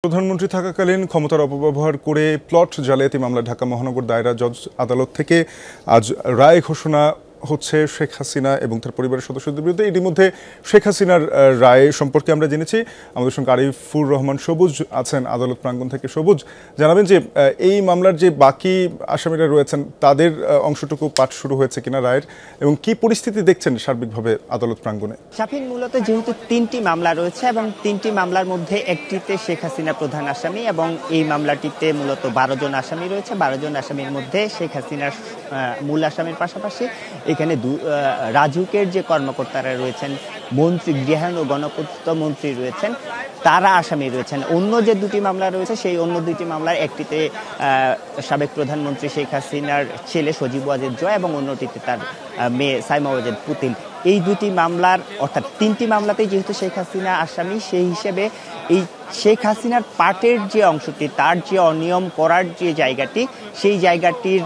প্রধানমন্ত্রী থাকাকালীন ক্ষমতার অপব্যবহার করে প্লট জালিয়াতি মামলায় ঢাকা মহানগর দায়রা জজ আদালত থেকে আজ রায় ঘোষণা হচ্ছে শেখ হাসিনা এবং তার পরিবারের সদস্যদের বিরুদ্ধে। ইতিমধ্যে শেখ হাসিনার রায় সম্পর্কে আমরা জেনেছি। আমাদের সঙ্গে আরিফুর রহমান সবুজ আছেন আদালত প্রাঙ্গণ থেকে। সবুজ, জানাবেন যে এই মামলার যে বাকি আসামিরা রয়েছেন তাদের অংশটুকু পাঠ শুরু হয়েছে কিনা রায়ের, এবং কি পরিস্থিতি দেখছেন সার্বিকভাবে আদালত প্রাঙ্গণে? শাফিন, মূলত যেহেতু ৩টি মামলা রয়েছে এবং ৩টি মামলার মধ্যে একটিতে শেখ হাসিনা প্রধান আসামি এবং এই মামলাটিতে মূলত ১২ জন আসামি রয়েছে। ১২ জন আসামির মধ্যে শেখ হাসিনার মূল আসামির পাশাপাশি এখানে রাজুকের যে কর্মকর্তারা রয়েছেন, মন্ত্রী, গৃহায়ন ও গণপূর্ত মন্ত্রী রয়েছেন, তারা আসামি রয়েছেন। অন্য যে দুটি মামলা রয়েছে সেই অন্য দুটি মামলার একটিতে সাবেক প্রধানমন্ত্রী শেখ হাসিনার ছেলে সজীব ওয়াজেদ জয় এবং অন্যটিতে তার মেয়ে সাইমা ওয়াজেদ পুতুল। এই দুটি মামলার অর্থাৎ ৩টি মামলাতেই যেহেতু শেখ হাসিনা আসামি, সেই হিসেবে এই শেখ হাসিনার পার্টের যে অংশটি, তার যে অনিয়ম করার যে জায়গাটি, সেই জায়গাটির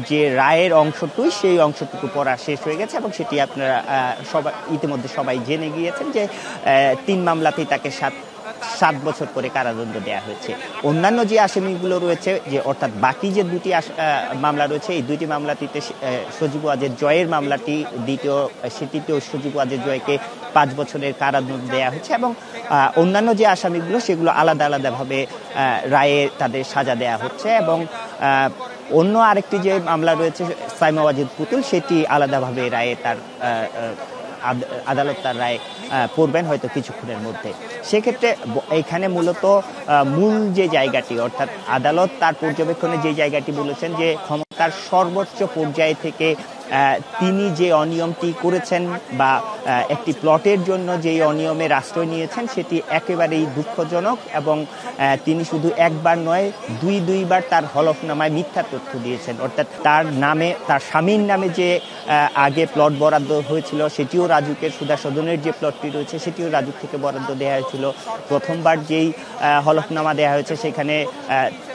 যে রায়ের অংশটুকু, সেই অংশটুকু পড়া শেষ হয়ে গেছে এবং সেটি আপনারা ইতিমধ্যে সবাই জেনে গিয়েছেন যে ৩ মামলাতেই তাকে 7 বছর করে কারাদণ্ড দেওয়া হয়েছে। অন্যান্য যে আসামিগুলো রয়েছে, যে অর্থাৎ বাকি যে দুটি মামলা রয়েছে, এই দুইটি মামলাটিতে সজীব ওয়াজেদ জয়ের মামলাটি সেটিতেও সজীব ওয়াজেদ জয়কে 5 বছরের কারাদণ্ড দেওয়া হয়েছে এবং অন্যান্য যে আসামিগুলো সেগুলো আলাদা আলাদাভাবে রায়ে তাদের সাজা দেওয়া হচ্ছে এবং অন্য আরেকটি যে মামলা রয়েছে সাইমা ওয়াজেদ পুতুল, সেটি আলাদাভাবে রায়ে তার আদালত তার রায় পড়বেন হয়তো কিছুক্ষণের মধ্যে। সেক্ষেত্রে এখানে মূলত মূল যে জায়গাটি, অর্থাৎ আদালত তার পর্যবেক্ষণে যে জায়গাটি বলেছেন যে ক্ষমতার সর্বোচ্চ পর্যায়ে থেকে তিনি যে অনিয়মটি করেছেন বা একটি প্লটের জন্য যে অনিয়মের আশ্রয় নিয়েছেন, সেটি একেবারেই দুঃখজনক এবং তিনি শুধু একবার নয়, দুইবার তার হলফনামায় মিথ্যা তথ্য দিয়েছেন। অর্থাৎ তার নামে, তার স্বামীর নামে যে আগে প্লট বরাদ্দ হয়েছিল সেটিও রাজুকের, সুধা সদনের যে প্লটটি রয়েছে সেটিও রাজুক থেকে বরাদ্দ দেওয়া হয়েছিল। প্রথমবার যেই হলফনামা দেওয়া হয়েছে সেখানে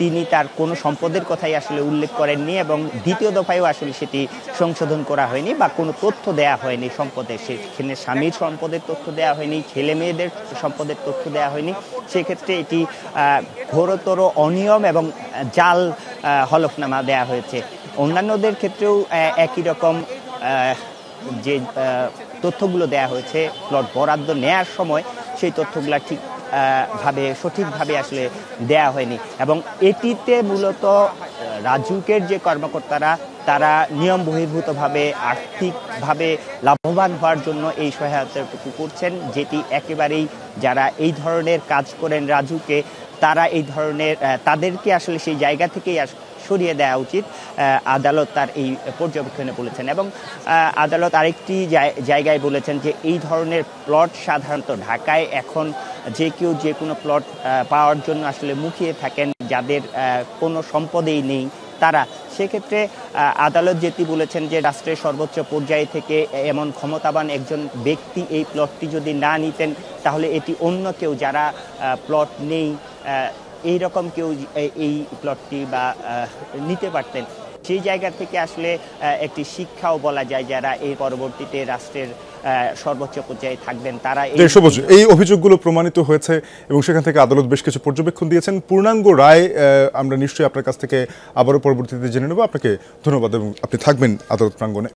তিনি তার কোনো সম্পদের কথাই আসলে উল্লেখ করেননি এবং দ্বিতীয় দফায়ও আসলে সেটি সংশোধন করা হয়নি বা কোনো তথ্য দেওয়া হয়নি সম্পদের। সেখানে স্বামীর সম্পদের তথ্য দেওয়া হয়নি, ছেলে মেয়েদের সম্পদের তথ্য দেওয়া হয়নি। সেক্ষেত্রে এটি ঘোরতর অনিয়ম এবং জাল হলফনামা দেওয়া হয়েছে। অন্যান্যদের ক্ষেত্রেও একই রকম যে তথ্যগুলো দেওয়া হয়েছে প্লট বরাদ্দ নেয়ার সময়, সেই তথ্যগুলো সঠিকভাবে আসলে দেয়া হয়নি এবং এটিতে মূলত রাজুকের যে কর্মকর্তারা, তারা নিয়ম বহির্ভূতভাবে আর্থিকভাবে লাভবান হওয়ার জন্য এই সহায়তাটুকু করছেন, যেটি একেবারেই যারা এই ধরনের কাজ করেন রাজুকে, তারা এই ধরনের তাদেরকে আসলে সেই জায়গা থেকেই সরিয়ে দেওয়া উচিত, আদালত তার এই পর্যবেক্ষণে বলেছেন। এবং আদালত আরেকটি জায়গায় বলেছেন যে এই ধরনের প্লট সাধারণত ঢাকায় এখন যে কেউ যে কোনো প্লট পাওয়ার জন্য আসলে মুখিয়ে থাকেন, যাদের কোনো সম্পদেই নেই তারা। সেক্ষেত্রে আদালত যেটি বলেছেন যে রাষ্ট্রের সর্বোচ্চ পর্যায়ে থেকে এমন ক্ষমতাবান একজন ব্যক্তি এই প্লটটি যদি না নিতেন, তাহলে এটি অন্য কেউ, যারা প্লট নেই এইরকম কেউ এই প্লটটি বা নিতে পারতেন। সেই জায়গা থেকে আসলে একটি শিক্ষাও বলা যায়, যারা এই পরবর্তীতে রাষ্ট্রের সর্বোচ্চ পর্যায়ে থাকবেন তারা। এই অভিযোগগুলো প্রমাণিত হয়েছে এবং সেখান থেকে আদালত বেশ কিছু পর্যবেক্ষণ দিয়েছেন। পূর্ণাঙ্গ রায় আমরা নিশ্চয়ই আপনার কাছ থেকে আবারও পরবর্তীতে জেনে নেব। আপনাকে ধন্যবাদ এবং আপনি থাকবেন আদালত প্রাঙ্গণে।